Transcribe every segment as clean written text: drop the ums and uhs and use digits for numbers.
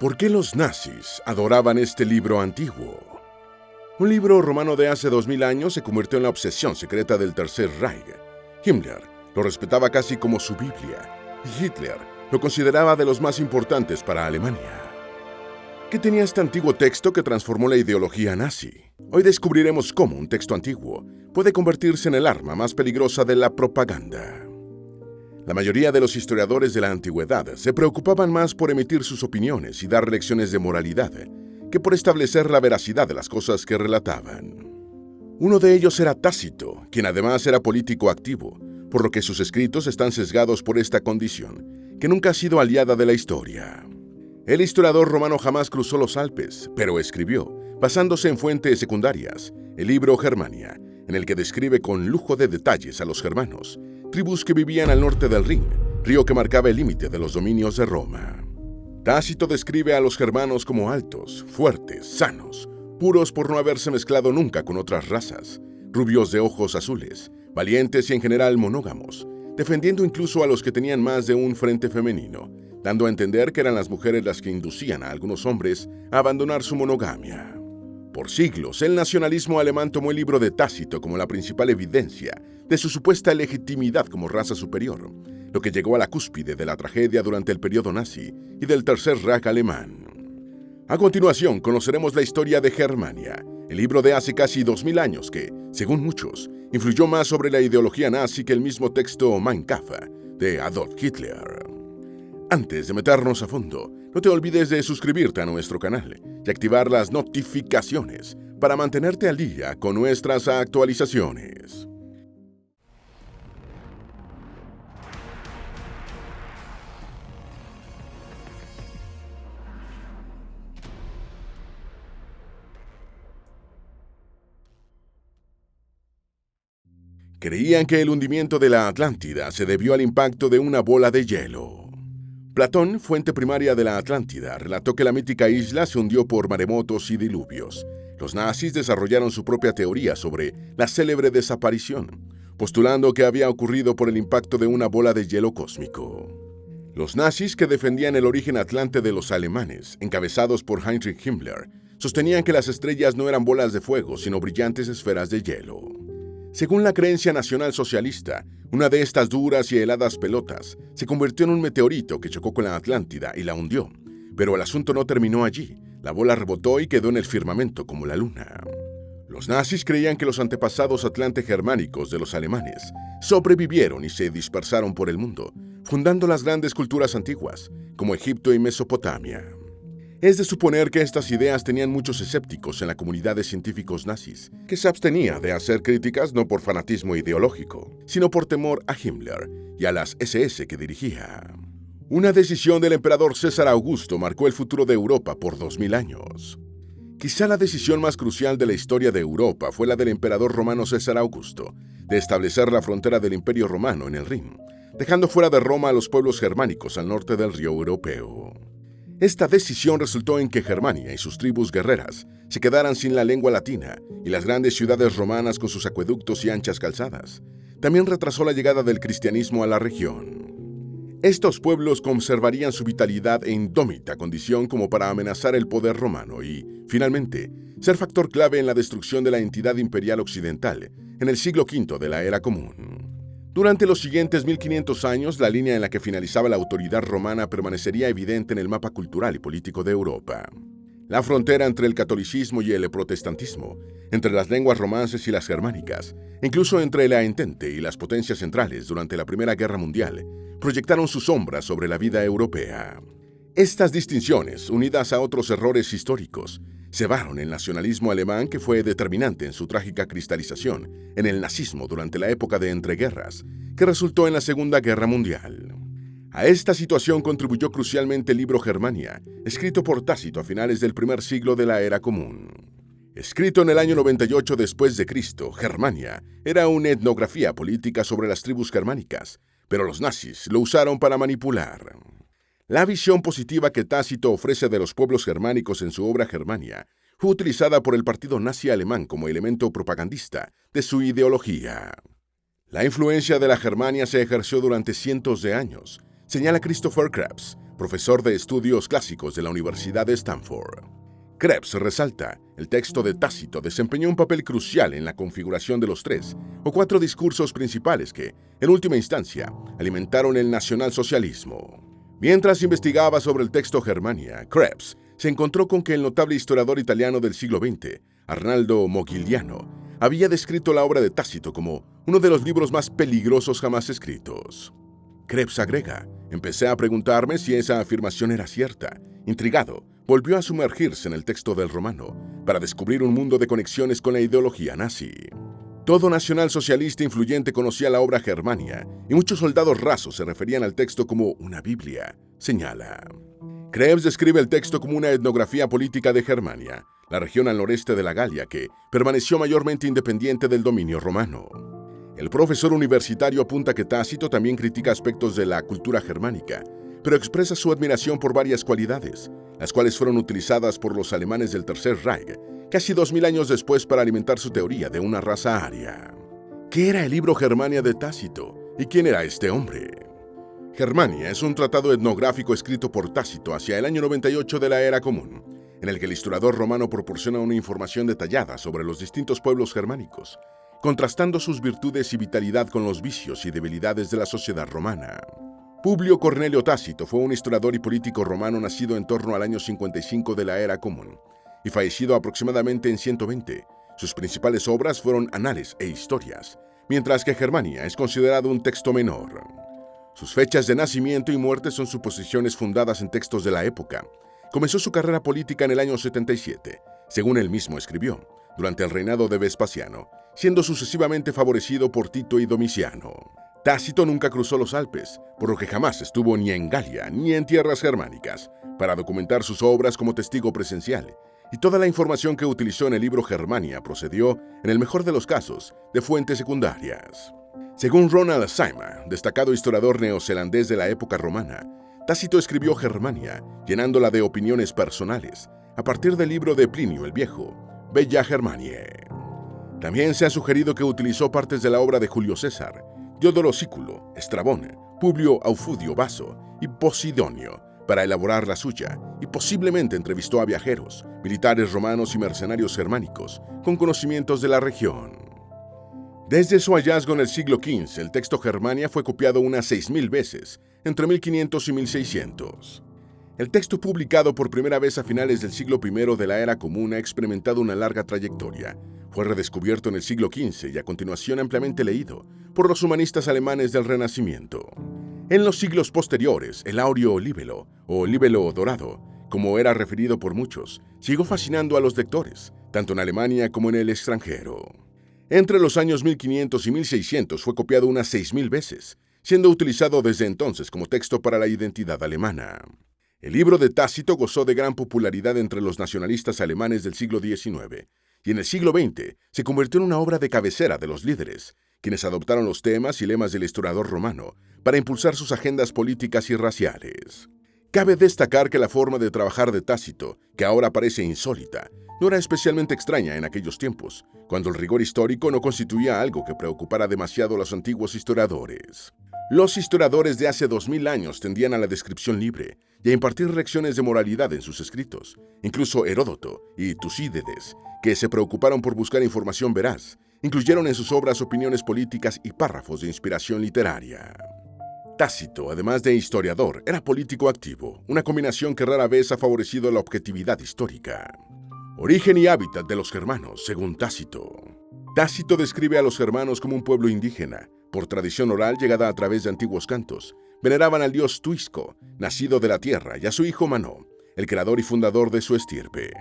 ¿Por qué los nazis adoraban este libro antiguo? Un libro romano de hace 2000 años se convirtió en la obsesión secreta del Tercer Reich. Himmler lo respetaba casi como su Biblia, y Hitler lo consideraba de los más importantes para Alemania. ¿Qué tenía este antiguo texto que transformó la ideología nazi? Hoy descubriremos cómo un texto antiguo puede convertirse en el arma más peligrosa de la propaganda. La mayoría de los historiadores de la antigüedad se preocupaban más por emitir sus opiniones y dar lecciones de moralidad que por establecer la veracidad de las cosas que relataban. Uno de ellos era Tácito, quien además era político activo, por lo que sus escritos están sesgados por esta condición, que nunca ha sido aliada de la historia. El historiador romano jamás cruzó los Alpes, pero escribió, basándose en fuentes secundarias, el libro Germania, en el que describe con lujo de detalles a los germanos, tribus que vivían al norte del Rin, río que marcaba el límite de los dominios de Roma. Tácito describe a los germanos como altos, fuertes, sanos, puros por no haberse mezclado nunca con otras razas, rubios de ojos azules, valientes y en general monógamos, defendiendo incluso a los que tenían más de un frente femenino, dando a entender que eran las mujeres las que inducían a algunos hombres a abandonar su monogamia. Por siglos, el nacionalismo alemán tomó el libro de Tácito como la principal evidencia de su supuesta legitimidad como raza superior, lo que llegó a la cúspide de la tragedia durante el periodo nazi y del Tercer Reich alemán. A continuación, conoceremos la historia de Germania, el libro de hace casi 2000 años que, según muchos, influyó más sobre la ideología nazi que el mismo texto Mein Kampf de Adolf Hitler. Antes de meternos a fondo, no te olvides de suscribirte a nuestro canal y activar las notificaciones para mantenerte al día con nuestras actualizaciones. Creían que el hundimiento de la Atlántida se debió al impacto de una bola de hielo. Platón, fuente primaria de la Atlántida, relató que la mítica isla se hundió por maremotos y diluvios. Los nazis desarrollaron su propia teoría sobre la célebre desaparición, postulando que había ocurrido por el impacto de una bola de hielo cósmico. Los nazis, que defendían el origen atlante de los alemanes, encabezados por Heinrich Himmler, sostenían que las estrellas no eran bolas de fuego, sino brillantes esferas de hielo. Según la creencia nacional socialista, una de estas duras y heladas pelotas se convirtió en un meteorito que chocó con la Atlántida y la hundió. Pero el asunto no terminó allí. La bola rebotó y quedó en el firmamento como la luna. Los nazis creían que los antepasados atlante-germánicos de los alemanes sobrevivieron y se dispersaron por el mundo, fundando las grandes culturas antiguas, como Egipto y Mesopotamia. Es de suponer que estas ideas tenían muchos escépticos en la comunidad de científicos nazis, que se abstenía de hacer críticas no por fanatismo ideológico, sino por temor a Himmler y a las SS que dirigía. Una decisión del emperador César Augusto marcó el futuro de Europa por 2000 años. Quizá la decisión más crucial de la historia de Europa fue la del emperador romano César Augusto, de establecer la frontera del Imperio Romano en el Rin, dejando fuera de Roma a los pueblos germánicos al norte del río europeo. Esta decisión resultó en que Germania y sus tribus guerreras se quedaran sin la lengua latina y las grandes ciudades romanas con sus acueductos y anchas calzadas. También retrasó la llegada del cristianismo a la región. Estos pueblos conservarían su vitalidad e indómita condición como para amenazar el poder romano y, finalmente, ser factor clave en la destrucción de la entidad imperial occidental en el siglo V de la Era Común. Durante los siguientes 1500 años, la línea en la que finalizaba la autoridad romana permanecería evidente en el mapa cultural y político de Europa. La frontera entre el catolicismo y el protestantismo, entre las lenguas romances y las germánicas, incluso entre la Entente y las potencias centrales durante la Primera Guerra Mundial, proyectaron su sombra sobre la vida europea. Estas distinciones, unidas a otros errores históricos, cebaron el nacionalismo alemán que fue determinante en su trágica cristalización en el nazismo durante la época de entreguerras, que resultó en la Segunda Guerra Mundial. A esta situación contribuyó crucialmente el libro Germania, escrito por Tácito a finales del primer siglo de la Era Común. Escrito en el año 98 después de Cristo, Germania era una etnografía política sobre las tribus germánicas, pero los nazis lo usaron para manipular. La visión positiva que Tácito ofrece de los pueblos germánicos en su obra Germania fue utilizada por el partido nazi alemán como elemento propagandista de su ideología. La influencia de la Germania se ejerció durante cientos de años, señala Christopher Krebs, profesor de estudios clásicos de la Universidad de Stanford. Krebs resalta, el texto de Tácito desempeñó un papel crucial en la configuración de los 3 o 4 discursos principales que, en última instancia, alimentaron el nacionalsocialismo. Mientras investigaba sobre el texto Germania, Krebs se encontró con que el notable historiador italiano del siglo XX, Arnaldo Mogliano, había descrito la obra de Tácito como uno de los libros más peligrosos jamás escritos. Krebs agrega, empecé a preguntarme si esa afirmación era cierta. Intrigado, volvió a sumergirse en el texto del Romano para descubrir un mundo de conexiones con la ideología nazi. Todo nacionalsocialista influyente conocía la obra Germania y muchos soldados rasos se referían al texto como una Biblia, señala. Krebs describe el texto como una etnografía política de Germania, la región al noreste de la Galia que permaneció mayormente independiente del dominio romano. El profesor universitario apunta que Tácito también critica aspectos de la cultura germánica, pero expresa su admiración por varias cualidades, las cuales fueron utilizadas por los alemanes del Tercer Reich casi 2000 años después para alimentar su teoría de una raza aria. ¿Qué era el libro Germania de Tácito? ¿Y quién era este hombre? Germania es un tratado etnográfico escrito por Tácito hacia el año 98 de la Era Común, en el que el historiador romano proporciona una información detallada sobre los distintos pueblos germánicos, contrastando sus virtudes y vitalidad con los vicios y debilidades de la sociedad romana. Publio Cornelio Tácito fue un historiador y político romano nacido en torno al año 55 de la Era Común y fallecido aproximadamente en 120. Sus principales obras fueron Anales e Historias, mientras que Germania es considerado un texto menor. Sus fechas de nacimiento y muerte son suposiciones fundadas en textos de la época. Comenzó su carrera política en el año 77, según él mismo escribió, durante el reinado de Vespasiano, siendo sucesivamente favorecido por Tito y Domiciano. Tácito nunca cruzó los Alpes, por lo que jamás estuvo ni en Galia ni en tierras germánicas, para documentar sus obras como testigo presencial, y toda la información que utilizó en el libro Germania procedió, en el mejor de los casos, de fuentes secundarias. Según Ronald Syma, destacado historiador neozelandés de la época romana, Tácito escribió Germania, llenándola de opiniones personales, a partir del libro de Plinio el Viejo, Bella Germaniae. También se ha sugerido que utilizó partes de la obra de Julio César, Diodoro Sículo, Estrabón, Publio Aufudio Vaso y Posidonio para elaborar la suya, y posiblemente entrevistó a viajeros, militares romanos y mercenarios germánicos con conocimientos de la región. Desde su hallazgo en el siglo XV, el texto Germania fue copiado unas 6000 veces, entre 1500 y 1600. El texto publicado por primera vez a finales del siglo I de la Era Común ha experimentado una larga trayectoria. Fue redescubierto en el siglo XV y a continuación ampliamente leído por los humanistas alemanes del Renacimiento. En los siglos posteriores, el Aureo Libelo, o Libelo Dorado, como era referido por muchos, siguió fascinando a los lectores, tanto en Alemania como en el extranjero. Entre los años 1500 y 1600 fue copiado unas 6000 veces, siendo utilizado desde entonces como texto para la identidad alemana. El libro de Tácito gozó de gran popularidad entre los nacionalistas alemanes del siglo XIX, y en el siglo XX se convirtió en una obra de cabecera de los líderes, quienes adoptaron los temas y lemas del historiador romano para impulsar sus agendas políticas y raciales. Cabe destacar que la forma de trabajar de Tácito, que ahora parece insólita, no era especialmente extraña en aquellos tiempos, cuando el rigor histórico no constituía algo que preocupara demasiado a los antiguos historiadores. Los historiadores de hace 2000 años tendían a la descripción libre y a impartir lecciones de moralidad en sus escritos, incluso Heródoto y Tucídides, que se preocuparon por buscar información veraz, incluyeron en sus obras opiniones políticas y párrafos de inspiración literaria. Tácito, además de historiador, era político activo, una combinación que rara vez ha favorecido la objetividad histórica. Origen y hábitat de los germanos, según Tácito. Tácito describe a los germanos como un pueblo indígena, por tradición oral llegada a través de antiguos cantos. Veneraban al dios Tuisco, nacido de la tierra, y a su hijo Manó, el creador y fundador de su estirpe.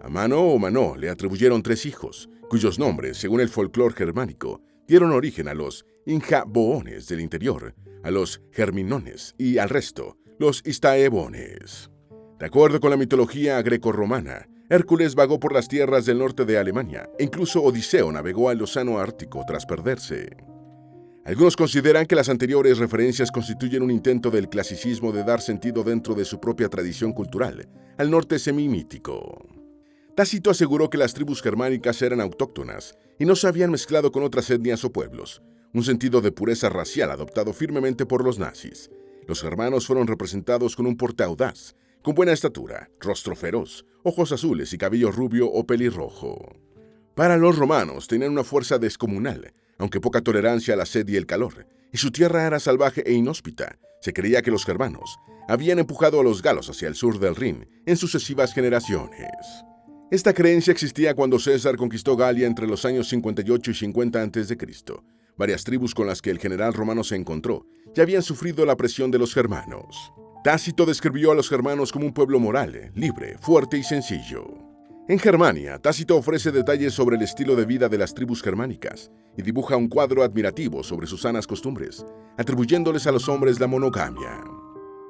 A Mano o Manó le atribuyeron 3 hijos, cuyos nombres, según el folclore germánico, dieron origen a los Inja-Boones del interior, a los Germinones y al resto, los Istaebones. De acuerdo con la mitología greco-romana, Hércules vagó por las tierras del norte de Alemania e incluso Odiseo navegó al océano Ártico tras perderse. Algunos consideran que las anteriores referencias constituyen un intento del clasicismo de dar sentido dentro de su propia tradición cultural al norte semimítico. Tácito aseguró que las tribus germánicas eran autóctonas y no se habían mezclado con otras etnias o pueblos, un sentido de pureza racial adoptado firmemente por los nazis. Los germanos fueron representados con un porte audaz, con buena estatura, rostro feroz, ojos azules y cabello rubio o pelirrojo. Para los romanos tenían una fuerza descomunal, aunque poca tolerancia a la sed y el calor, y su tierra era salvaje e inhóspita. Se creía que los germanos habían empujado a los galos hacia el sur del Rin en sucesivas generaciones. Esta creencia existía cuando César conquistó Galia entre los años 58 y 50 a.C. Varias tribus con las que el general romano se encontró ya habían sufrido la presión de los germanos. Tácito describió a los germanos como un pueblo moral, libre, fuerte y sencillo. En Germania, Tácito ofrece detalles sobre el estilo de vida de las tribus germánicas y dibuja un cuadro admirativo sobre sus sanas costumbres, atribuyéndoles a los hombres la monogamia.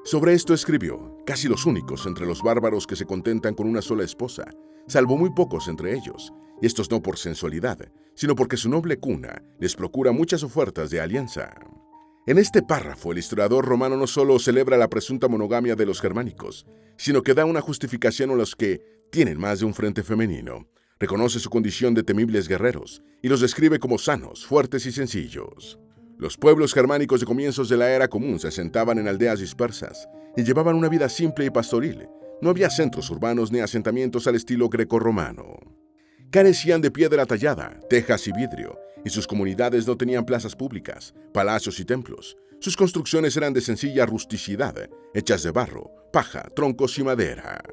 Sobre esto escribió: casi los únicos entre los bárbaros que se contentan con una sola esposa, salvo muy pocos entre ellos, y estos no por sensualidad, sino porque su noble cuna les procura muchas ofertas de alianza. En este párrafo, el historiador romano no solo celebra la presunta monogamia de los germánicos, sino que da una justificación a los que tienen más de un frente femenino, reconoce su condición de temibles guerreros y los describe como sanos, fuertes y sencillos. Los pueblos germánicos de comienzos de la era común se asentaban en aldeas dispersas y llevaban una vida simple y pastoril. No había centros urbanos ni asentamientos al estilo grecorromano. Carecían de piedra tallada, tejas y vidrio, y sus comunidades no tenían plazas públicas, palacios y templos. Sus construcciones eran de sencilla rusticidad, hechas de barro, paja, troncos y madera.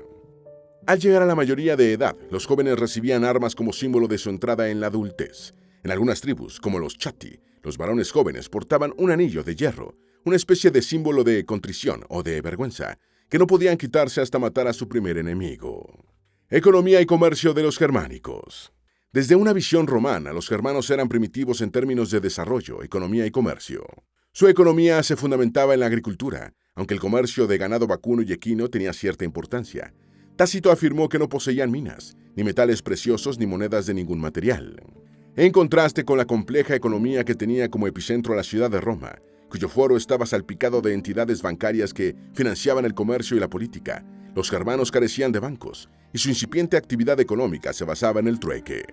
Al llegar a la mayoría de edad, los jóvenes recibían armas como símbolo de su entrada en la adultez. En algunas tribus, como los chatti, los varones jóvenes portaban un anillo de hierro, una especie de símbolo de contrición o de vergüenza, que no podían quitarse hasta matar a su primer enemigo. Economía y comercio de los germánicos. Desde una visión romana, los germanos eran primitivos en términos de desarrollo, economía y comercio. Su economía se fundamentaba en la agricultura, aunque el comercio de ganado vacuno y equino tenía cierta importancia. Tácito afirmó que no poseían minas, ni metales preciosos ni monedas de ningún material. En contraste con la compleja economía que tenía como epicentro la ciudad de Roma, cuyo foro estaba salpicado de entidades bancarias que financiaban el comercio y la política, los germanos carecían de bancos, y su incipiente actividad económica se basaba en el trueque.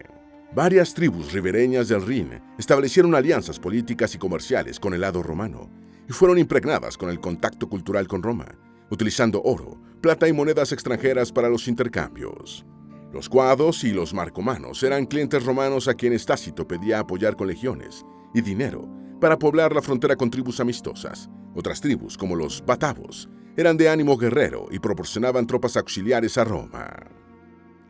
Varias tribus ribereñas del Rin establecieron alianzas políticas y comerciales con el lado romano, y fueron impregnadas con el contacto cultural con Roma, utilizando oro, plata y monedas extranjeras para los intercambios. Los cuados y los marcomanos eran clientes romanos a quienes Tácito pedía apoyar con legiones y dinero para poblar la frontera con tribus amistosas. Otras tribus, como los batavos, eran de ánimo guerrero y proporcionaban tropas auxiliares a Roma.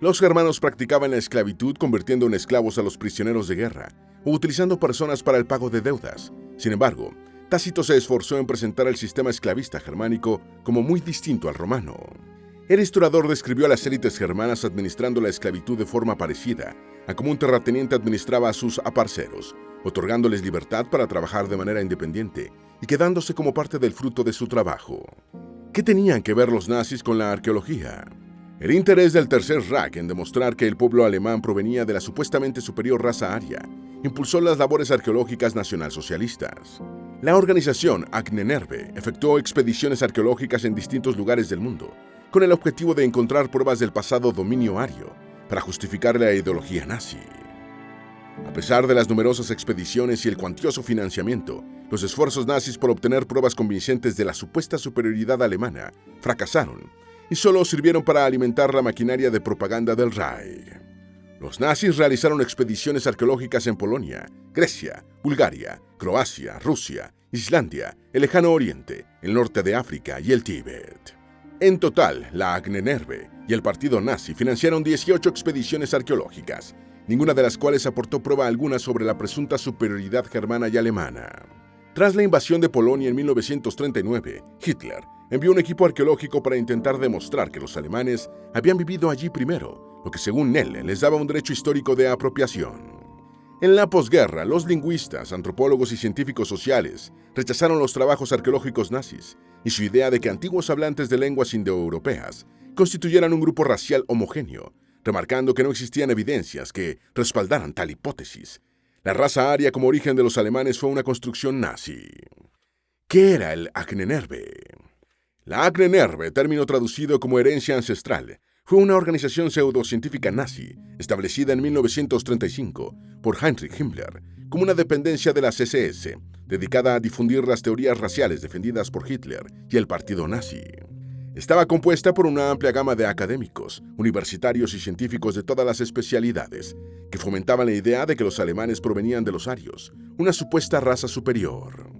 Los germanos practicaban la esclavitud convirtiendo en esclavos a los prisioneros de guerra o utilizando personas para el pago de deudas. Sin embargo, Tácito se esforzó en presentar el sistema esclavista germánico como muy distinto al romano. El historiador describió a las élites germanas administrando la esclavitud de forma parecida a como un terrateniente administraba a sus aparceros, otorgándoles libertad para trabajar de manera independiente y quedándose como parte del fruto de su trabajo. ¿Qué tenían que ver los nazis con la arqueología? El interés del Tercer Reich en demostrar que el pueblo alemán provenía de la supuestamente superior raza aria impulsó las labores arqueológicas nacionalsocialistas. La organización Ahnenerbe efectuó expediciones arqueológicas en distintos lugares del mundo, con el objetivo de encontrar pruebas del pasado dominio ario para justificar la ideología nazi. A pesar de las numerosas expediciones y el cuantioso financiamiento, los esfuerzos nazis por obtener pruebas convincentes de la supuesta superioridad alemana fracasaron y solo sirvieron para alimentar la maquinaria de propaganda del Reich. Los nazis realizaron expediciones arqueológicas en Polonia, Grecia, Bulgaria, Croacia, Rusia, Islandia, el Lejano Oriente, el norte de África y el Tíbet. En total, la Ahnenerbe y el partido nazi financiaron 18 expediciones arqueológicas, ninguna de las cuales aportó prueba alguna sobre la presunta superioridad germana y alemana. Tras la invasión de Polonia en 1939, Hitler envió un equipo arqueológico para intentar demostrar que los alemanes habían vivido allí primero, lo que según él les daba un derecho histórico de apropiación. En la posguerra, los lingüistas, antropólogos y científicos sociales rechazaron los trabajos arqueológicos nazis y su idea de que antiguos hablantes de lenguas indoeuropeas constituyeran un grupo racial homogéneo, remarcando que no existían evidencias que respaldaran tal hipótesis. La raza aria como origen de los alemanes fue una construcción nazi. ¿Qué era el Ahnenerbe? La Ahnenerbe, término traducido como herencia ancestral, fue una organización pseudocientífica nazi establecida en 1935 por Heinrich Himmler como una dependencia de la SS, dedicada a difundir las teorías raciales defendidas por Hitler y el partido nazi. Estaba compuesta por una amplia gama de académicos, universitarios y científicos de todas las especialidades, que fomentaban la idea de que los alemanes provenían de los arios, una supuesta raza superior.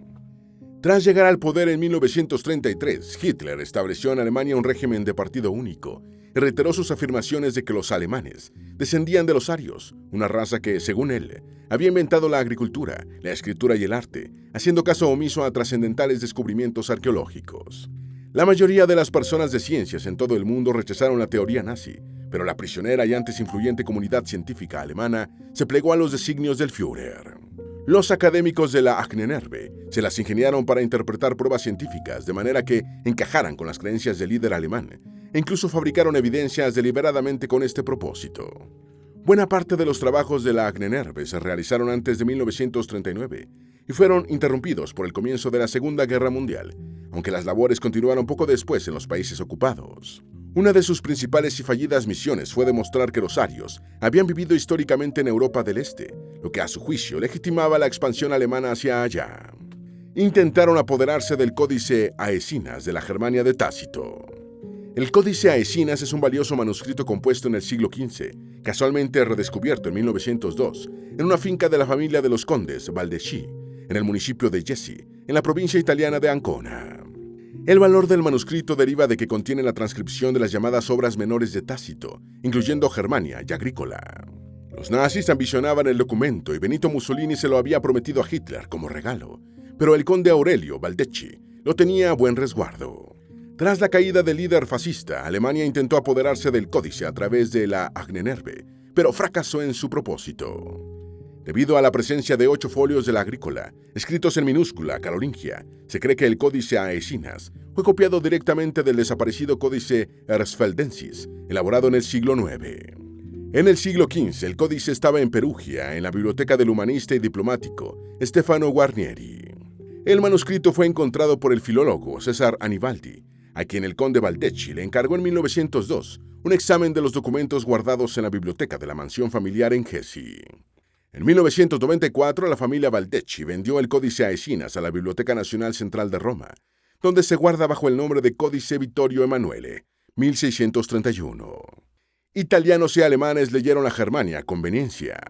Tras llegar al poder en 1933, Hitler estableció en Alemania un régimen de partido único y reiteró sus afirmaciones de que los alemanes descendían de los arios, una raza que, según él, había inventado la agricultura, la escritura y el arte, haciendo caso omiso a trascendentales descubrimientos arqueológicos. La mayoría de las personas de ciencias en todo el mundo rechazaron la teoría nazi, pero la prisionera y antes influyente comunidad científica alemana se plegó a los designios del Führer. Los académicos de la Ahnenerbe se las ingeniaron para interpretar pruebas científicas de manera que encajaran con las creencias del líder alemán, e incluso fabricaron evidencias deliberadamente con este propósito. Buena parte de los trabajos de la Ahnenerbe se realizaron antes de 1939 y fueron interrumpidos por el comienzo de la Segunda Guerra Mundial, aunque las labores continuaron poco después en los países ocupados. Una de sus principales y fallidas misiones fue demostrar que los arios habían vivido históricamente en Europa del Este, lo que a su juicio legitimaba la expansión alemana hacia allá. Intentaron apoderarse del Códice Aesinas de la Germania de Tácito. El Códice Aesinas es un valioso manuscrito compuesto en el siglo XV, casualmente redescubierto en 1902, en una finca de la familia de los condes Valdeschi, en el municipio de Jesi, en la provincia italiana de Ancona. El valor del manuscrito deriva de que contiene la transcripción de las llamadas obras menores de Tácito, incluyendo Germania y Agrícola. Los nazis ambicionaban el documento y Benito Mussolini se lo había prometido a Hitler como regalo, pero el conde Aurelio Valdeschi lo tenía a buen resguardo. Tras la caída del líder fascista, Alemania intentó apoderarse del códice a través de la Ahnenerbe, pero fracasó en su propósito. Debido a la presencia de 8 folios de la Agrícola, escritos en minúscula carolingia, se cree que el Códice Aesinas fue copiado directamente del desaparecido Códice Hersfeldensis, elaborado en el siglo IX. En el siglo XV, el códice estaba en Perugia, en la biblioteca del humanista y diplomático Stefano Guarnieri. El manuscrito fue encontrado por el filólogo César Anibaldi, a quien el conde Valdeschi le encargó en 1902 un examen de los documentos guardados en la biblioteca de la mansión familiar en Jesi. En 1994, la familia Valdeschi vendió el Códice Aesinas a la Biblioteca Nacional Central de Roma, donde se guarda bajo el nombre de Códice Vittorio Emanuele, 1631. Italianos y alemanes leyeron la Germania a conveniencia.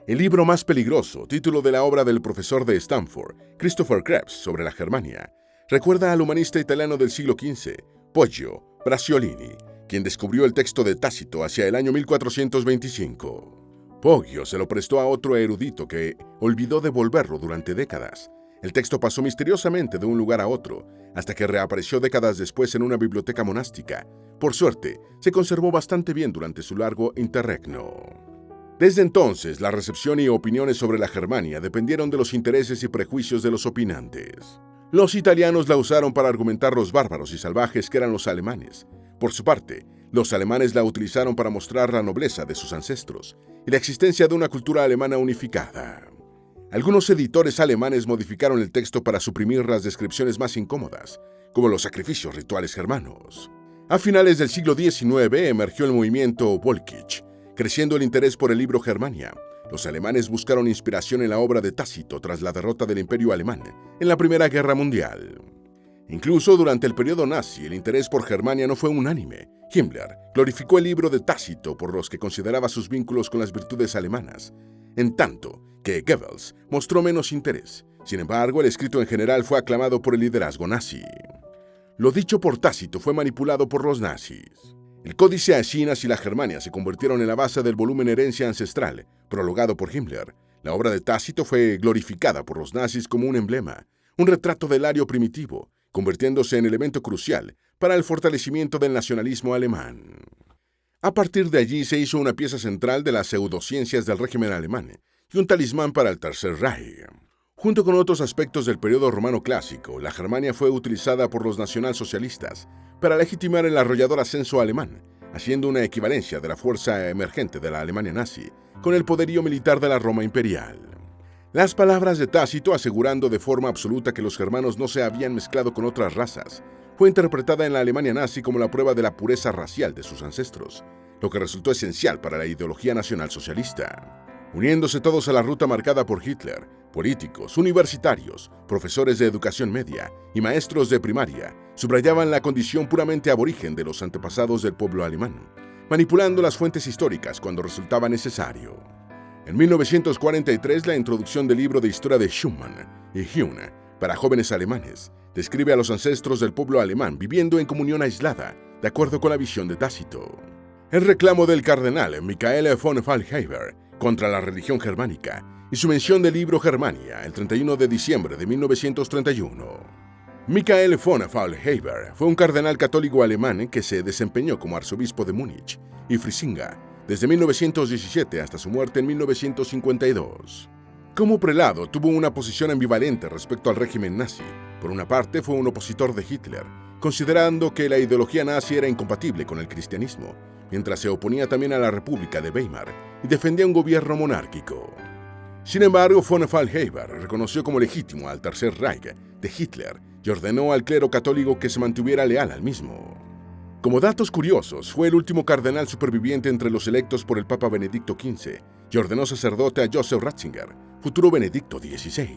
El libro más peligroso, título de la obra del profesor de Stanford, Christopher Krebs, sobre la Germania, recuerda al humanista italiano del siglo XV, Poggio Bracciolini, quien descubrió el texto de Tácito hacia el año 1425. Poggio se lo prestó a otro erudito que olvidó devolverlo durante décadas. El texto pasó misteriosamente de un lugar a otro, hasta que reapareció décadas después en una biblioteca monástica. Por suerte, se conservó bastante bien durante su largo interregno. Desde entonces, la recepción y opiniones sobre la Germania dependieron de los intereses y prejuicios de los opinantes. Los italianos la usaron para argumentar los bárbaros y salvajes que eran los alemanes. Por su parte, los alemanes la utilizaron para mostrar la nobleza de sus ancestros y la existencia de una cultura alemana unificada. Algunos editores alemanes modificaron el texto para suprimir las descripciones más incómodas, como los sacrificios rituales germanos. A finales del siglo XIX emergió el movimiento Volkitsch, creciendo el interés por el libro Germania. Los alemanes buscaron inspiración en la obra de Tácito tras la derrota del Imperio alemán en la Primera Guerra Mundial. Incluso durante el periodo nazi, el interés por Germania no fue unánime. Himmler glorificó el libro de Tácito por los que consideraba sus vínculos con las virtudes alemanas, en tanto que Goebbels mostró menos interés. Sin embargo, el escrito en general fue aclamado por el liderazgo nazi. Lo dicho por Tácito fue manipulado por los nazis. El Códice Aesinas y la Germania se convirtieron en la base del volumen Herencia Ancestral, prologado por Himmler. La obra de Tácito fue glorificada por los nazis como un emblema, un retrato del ario primitivo, convirtiéndose en elemento crucial para el fortalecimiento del nacionalismo alemán. A partir de allí se hizo una pieza central de las pseudociencias del régimen alemán y un talismán para el Tercer Reich. Junto con otros aspectos del periodo romano clásico, la Germania fue utilizada por los nacionalsocialistas para legitimar el arrollador ascenso alemán, haciendo una equivalencia de la fuerza emergente de la Alemania nazi con el poderío militar de la Roma imperial. Las palabras de Tácito asegurando de forma absoluta que los germanos no se habían mezclado con otras razas fue interpretada en la Alemania nazi como la prueba de la pureza racial de sus ancestros, lo que resultó esencial para la ideología nacionalsocialista. uniéndose todos a la ruta marcada por Hitler. Políticos, universitarios, profesores de educación media y maestros de primaria subrayaban la condición puramente aborigen de los antepasados del pueblo alemán, manipulando las fuentes históricas cuando resultaba necesario. En 1943, la introducción del libro de historia de Schumann y Hune para jóvenes alemanes describe a los ancestros del pueblo alemán viviendo en comunión aislada, de acuerdo con la visión de Tácito. El reclamo del cardenal Michael von Faulhaber contra la religión germánica y su mención del libro Germania el 31 de diciembre de 1931. Michael von Faulhaber fue un cardenal católico alemán que se desempeñó como arzobispo de Múnich y Frisinga desde 1917 hasta su muerte en 1952. Como prelado, tuvo una posición ambivalente respecto al régimen nazi. Por una parte, fue un opositor de Hitler, considerando que la ideología nazi era incompatible con el cristianismo, mientras se oponía también a la República de Weimar y defendía un gobierno monárquico. Sin embargo, von Faulhaber reconoció como legítimo al Tercer Reich de Hitler y ordenó al clero católico que se mantuviera leal al mismo. Como datos curiosos, fue el último cardenal superviviente entre los electos por el Papa Benedicto XV y ordenó sacerdote a Joseph Ratzinger, futuro Benedicto XVI.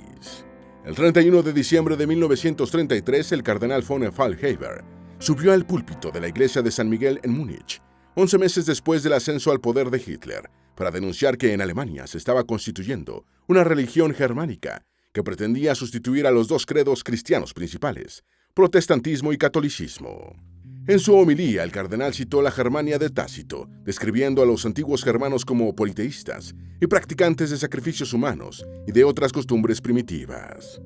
El 31 de diciembre de 1933, el cardenal von Faulhaber subió al púlpito de la iglesia de San Miguel en Múnich, 11 meses después del ascenso al poder de Hitler, para denunciar que en Alemania se estaba constituyendo una religión germánica que pretendía sustituir a los dos credos cristianos principales, protestantismo y catolicismo. En su homilía, el cardenal citó la Germania de Tácito, describiendo a los antiguos germanos como politeístas y practicantes de sacrificios humanos y de otras costumbres primitivas.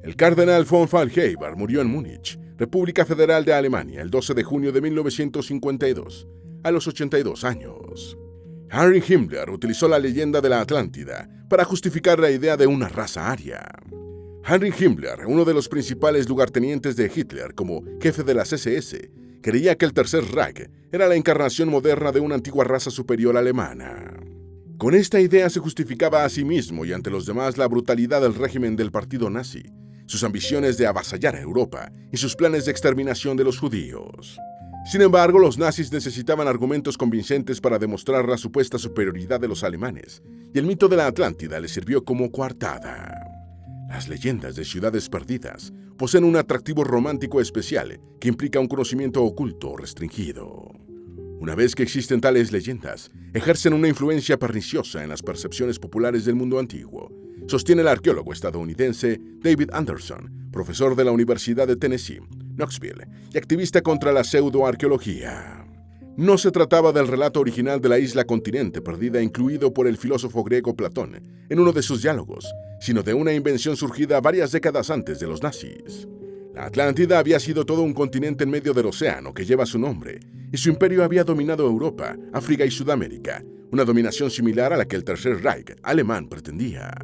El cardenal von Faulhaber murió en Múnich, República Federal de Alemania, el 12 de junio de 1952, a los 82 años. Heinrich Himmler utilizó la leyenda de la Atlántida para justificar la idea de una raza aria. Heinrich Himmler, uno de los principales lugartenientes de Hitler como jefe de las SS, creía que el Tercer Reich era la encarnación moderna de una antigua raza superior alemana. Con esta idea se justificaba a sí mismo y ante los demás la brutalidad del régimen del partido nazi, sus ambiciones de avasallar a Europa y sus planes de exterminación de los judíos. Sin embargo, los nazis necesitaban argumentos convincentes para demostrar la supuesta superioridad de los alemanes, y el mito de la Atlántida les sirvió como coartada. Las leyendas de ciudades perdidas poseen un atractivo romántico especial que implica un conocimiento oculto o restringido. Una vez que existen tales leyendas, ejercen una influencia perniciosa en las percepciones populares del mundo antiguo, sostiene el arqueólogo estadounidense David Anderson, profesor de la Universidad de Tennessee, Knoxville, y activista contra la pseudoarqueología. No se trataba del relato original de la isla continente perdida incluido por el filósofo griego Platón en uno de sus diálogos, sino de una invención surgida varias décadas antes de los nazis. La Atlántida había sido todo un continente en medio del océano que lleva su nombre, y su imperio había dominado Europa, África y Sudamérica, una dominación similar a la que el Tercer Reich alemán pretendía.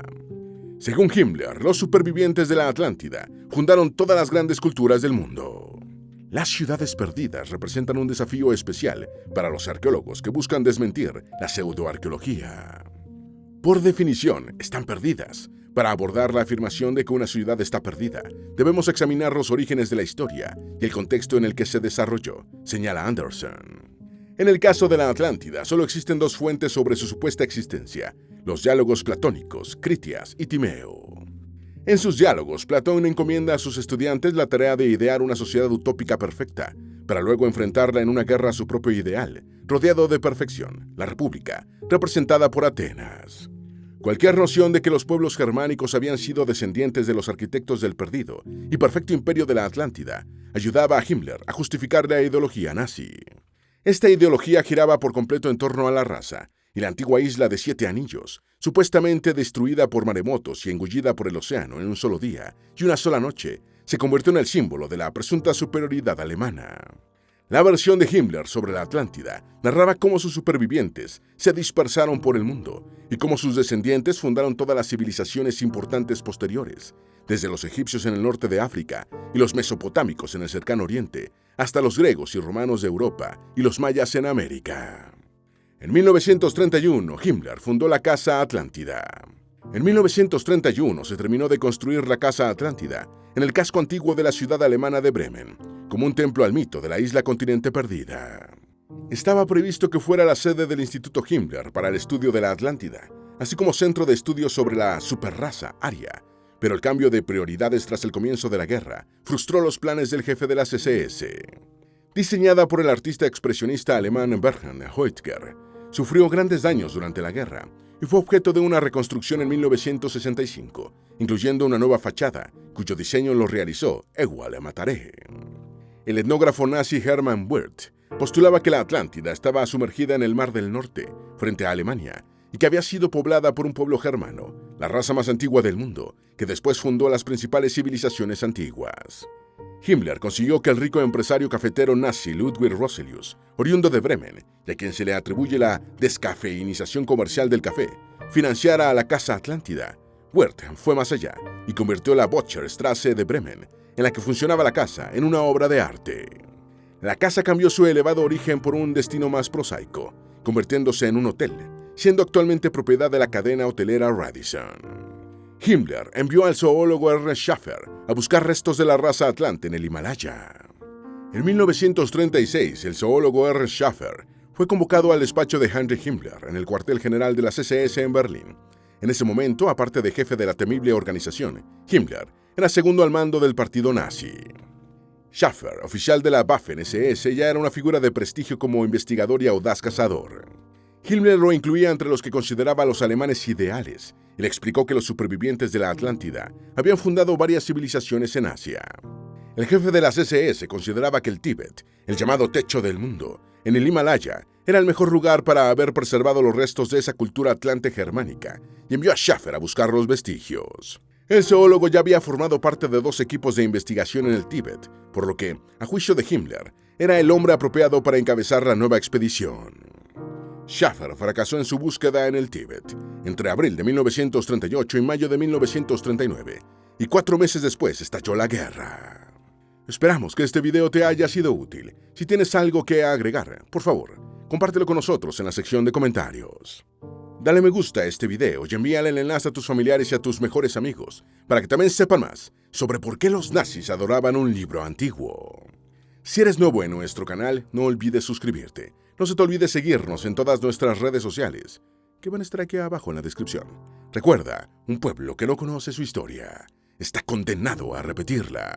Según Himmler, los supervivientes de la Atlántida fundaron todas las grandes culturas del mundo. Las ciudades perdidas representan un desafío especial para los arqueólogos que buscan desmentir la pseudoarqueología. Por definición, están perdidas. Para abordar la afirmación de que una ciudad está perdida, debemos examinar los orígenes de la historia y el contexto en el que se desarrolló, señala Anderson. En el caso de la Atlántida, solo existen dos fuentes sobre su supuesta existencia, los diálogos platónicos, Critias y Timeo. En sus diálogos, Platón encomienda a sus estudiantes la tarea de idear una sociedad utópica perfecta, para luego enfrentarla en una guerra a su propio ideal, rodeado de perfección, la República, representada por Atenas. Cualquier noción de que los pueblos germánicos habían sido descendientes de los arquitectos del perdido y perfecto imperio de la Atlántida ayudaba a Himmler a justificar la ideología nazi. Esta ideología giraba por completo en torno a la raza, y la antigua isla de 7 anillos, supuestamente destruida por maremotos y engullida por el océano en un solo día y una sola noche, se convirtió en el símbolo de la presunta superioridad alemana. La versión de Himmler sobre la Atlántida narraba cómo sus supervivientes se dispersaron por el mundo y cómo sus descendientes fundaron todas las civilizaciones importantes posteriores, desde los egipcios en el norte de África y los mesopotámicos en el cercano oriente, hasta los griegos y romanos de Europa y los mayas en América. En 1931, Himmler fundó la Casa Atlántida. En 1931 se terminó de construir la Casa Atlántida en el casco antiguo de la ciudad alemana de Bremen, como un templo al mito de la isla continente perdida. Estaba previsto que fuera la sede del Instituto Himmler para el estudio de la Atlántida, así como centro de estudios sobre la superraza aria. Pero el cambio de prioridades tras el comienzo de la guerra frustró los planes del jefe de las SS. Diseñada por el artista expresionista alemán Bernhard Hoetger, sufrió grandes daños durante la guerra y fue objeto de una reconstrucción en 1965, incluyendo una nueva fachada, cuyo diseño lo realizó Ewald Mataré. El etnógrafo nazi Hermann Wirth postulaba que la Atlántida estaba sumergida en el Mar del Norte, frente a Alemania, y que había sido poblada por un pueblo germano, la raza más antigua del mundo, que después fundó las principales civilizaciones antiguas. Himmler consiguió que el rico empresario cafetero nazi Ludwig Roselius, oriundo de Bremen, y a quien se le atribuye la descafeinización comercial del café, financiara a la Casa Atlántida. Wirth fue más allá y convirtió la Botscherstraße de Bremen, en la que funcionaba la casa, en una obra de arte. La casa cambió su elevado origen por un destino más prosaico, convirtiéndose en un hotel, siendo actualmente propiedad de la cadena hotelera Radisson. Himmler envió al zoólogo Ernst Schaffer a buscar restos de la raza atlante en el Himalaya. En 1936, el zoólogo Ernst Schaffer fue convocado al despacho de Heinrich Himmler en el cuartel general de las SS en Berlín. En ese momento, aparte de jefe de la temible organización, Himmler era segundo al mando del partido nazi. Schaffer, oficial de la Waffen-SS, ya era una figura de prestigio como investigador y audaz cazador. Himmler lo incluía entre los que consideraba a los alemanes ideales y le explicó que los supervivientes de la Atlántida habían fundado varias civilizaciones en Asia. El jefe de las SS consideraba que el Tíbet, el llamado techo del mundo, en el Himalaya, era el mejor lugar para haber preservado los restos de esa cultura atlante germánica y envió a Schaffer a buscar los vestigios. El zoólogo ya había formado parte de 2 equipos de investigación en el Tíbet, por lo que, a juicio de Himmler, era el hombre apropiado para encabezar la nueva expedición. Schaffer fracasó en su búsqueda en el Tíbet entre abril de 1938 y mayo de 1939, y 4 meses después estalló la guerra. Esperamos que este video te haya sido útil. Si tienes algo que agregar, por favor, compártelo con nosotros en la sección de comentarios. Dale me gusta a este video y envíale el enlace a tus familiares y a tus mejores amigos, para que también sepan más sobre por qué los nazis adoraban un libro antiguo. Si eres nuevo en nuestro canal, no olvides suscribirte. No se te olvide seguirnos en todas nuestras redes sociales, que van a estar aquí abajo en la descripción. Recuerda, un pueblo que no conoce su historia está condenado a repetirla.